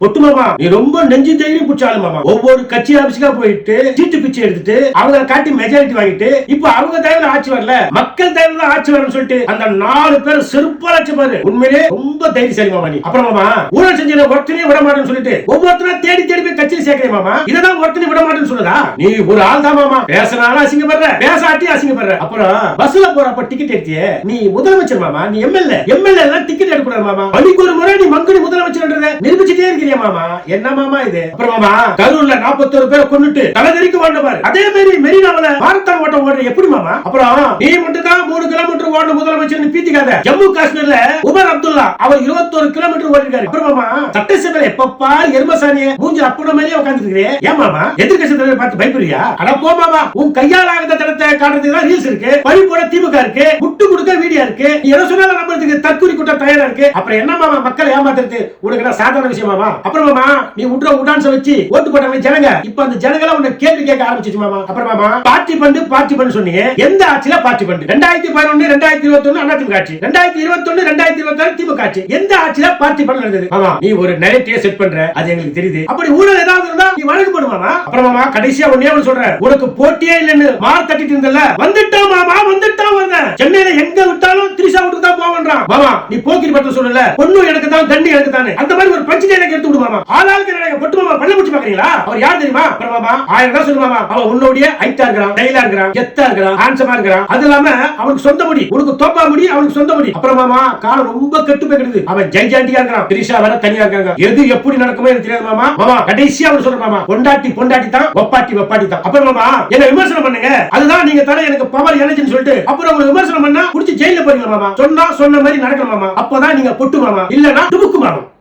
பொட்டு மாமா நீ ரொம்ப நெஞ்சு தைரியம் புடிச்சாலும் மாமா. ஒவ்வொரு கட்சி ஆபீஸ்க்கா போயிட்டு சீட்டு பிச்சை எடுத்துட்டு அவங்க காட்டி மெஜாரிட்டி வாங்கிட்டு இப்ப அவங்க தயவுல ஆட்சி வரல, மக்கள் தயவுல ஆட்சி வரணும்னு சொல்லிட்டு அந்த 4 பேர் செருப்பாச்சு பாரு. உண்மையிலே ரொம்ப தைரியசாலி மாமா நீ. அப்புறம் மாமா ஊழல் செஞ்ச ஒருத்தனையும் விட மாட்டேன்னு சொல்லிட்டு ஒவ்வொருத்தரும் தேடி தேடி போய் கட்சியில் சேர்க்கிறேன் மாமா. இததான் ஒருத்தனையும் விட மாட்டேன்னு சொல்லுதா? நீ ஒரு ஆள் தான் மாமா. பேசினாலும் அசிங்கப்படுற, பேசாட்டி அசிங்கப்படுற. அப்புறம் பஸ்ல போறப்ப டிக்கெட் எடுத்தியே நீ முதலமைச்சர் மாமா, நீ எம்எல்ஏ எல்லாம் டிக்கெட் எடுக்கூடாது மாமா. பள்ளிக்கு ஒரு முறை நீ மங்கடி முதலமைச்சர் நிரூபிச்சுட்டே இருக்கிறியா மாமா? என்ன மாமா இது? அப்புறம் மாமா கரூர்ல 41 பேரை கொன்னுட்டு தலைதறிக்கு ஓட்ட பாரு. அதே மாதிரி மெரினாவுல மாரத்தான் ஓட்டம் ஓடுற எப்படி மாமா? அப்புறம் நீ மட்டும் தான் 3 கிலோமீட்டர் ஓட முதலமைச்சர் பீத்திக்காத. ஜம்மு காஷ்மீர்ல உமர் அப்துல்லா அவர் 21 கிலோமீட்டர் ஓடிருக்காரு. அப்புறம் மாமா சட்டசபையில எப்பப்பா எருமசானிய மூஞ்சி அப்பட மாதிரியே உட்கார்ந்து இருக்கிறே. ஏன் மாமா எதிர்க்கட்சி தலைவர் பார்த்து பயப்படுறியா? அட போ மாமா, உன் கையால் ஆகாத தடத்தை காட்டுறதுக்கு தான் ரீல்ஸ் இருக்கு, பழி போட திமுக இருக்கு, முட்டு கொடுக்க வீடியோ இருக்கு, நீ எதை சொன்னாலும் நம்புறதுக்கு தற்கூரி கூட்டம் தயாரா இருக்கு. அப்புறம் என்ன மாமா மக்களை ஏமாத்துறது உனக்கு என்ன சாதாரண விஷயம் மாமா? அப்புறம் மாமா நீ உட்ற உடான்ஸ் வச்சு ஓட்டு போட்டாங்க ஜனங்க, இப்ப அந்த ஜனங்கள உன்னை கேள்வி கேட்க ஆரம்பிச்சிச்சு மாமா. அப்புறம் மாமா பார்ட்டி பண்ணு சொன்னீங்க. எந்த ஆட்சியில பார்ட்டி பண்ணு? 2011 2021 அதிமுக ஆட்சி, 2021 2026 திமுக ஆட்சி. எந்த ஆட்சியில பார்ட்டி பண்ண நடந்தது மாமா? நீ ஒரு நரேட்டிவ் செட் பண்ற, அது எங்களுக்கு தெரியுது. அப்படி ஊழல் ஏதாவது இருந்தா நீ வழக்கு போடு மாமா. அப்புறம் மாமா கடைசியா ஒண்ணே ஒன்னு சொல்றேன், உனக்கு போட்டியே இல்லன்னு மார்க் தட்டிட்டு இருந்தல, வந்துட்டோம் மாமா, வந்துட்டோம் வந்த. சென்னையில எங்க விட்டாலும் திரிஷா விட்டு தான் போவன்றான் மாமா. நீ போக்கிரி பத்தி சொல்லல, பொண்ணு எனக்கு தான் தண்ணி எனக்கு தானே, அந்த மாதிரி ஒரு பஞ்சு எனக்கு எடுத்து விடு மாமா. ஆளாளுக்கு எனக்கு பொட்டு மாமா பல்ல முடிச்சு பாக்குறீங்களா? அவர் யார் தெரியுமா? அப்புறம் மாமா 1000 தான் சொல்லு மாமா. அவன் உன்னோடைய ஹைட்டா இருக்கிறான், ஸ்டைலா இருக்கிறான், கெத்தா இருக்கிறான், ஹேண்ட்ஸமா இருக்கிறான். அது இல்லாம அவனுக்கு சொந்த முடி, உனக்கு தோப்பா முடி, அவனுக்கு சொந்த முடி. அப்புறம் மாமா காலம் ரொம்ப கெட்டு போயிடுது. அவன் ஜெய்ஜாண்டியா இருக்கிறான், திரிஷா வேற தனியா இருக்காங்க. எது எப்படி நடக்குமோ எனக்கு தெரியாது மாமா. மாமா கடைசியா அவர் சொல்ற மாமா, பொண்டாட்டி தான், ஒப்பாட்டி தான். அப்புறம் மாமா என்ன விமர்சனம் பண்ணுங்க, அதுதான் நீங்க தர எனக்கு பவர் எனர்ஜின்னு சொல்லிட்டு அப்புறம் ஒரு விமர்சனம் பண்ணா புடிச்சு ஜெயில போறீங்க மாமா. சொன்னா சொன்ன மாதிரி நடக்கணும் மாமா. அப்பதான் நீங்க பொட்டு மாமா, இல்லனா துபுக்கு மாமா.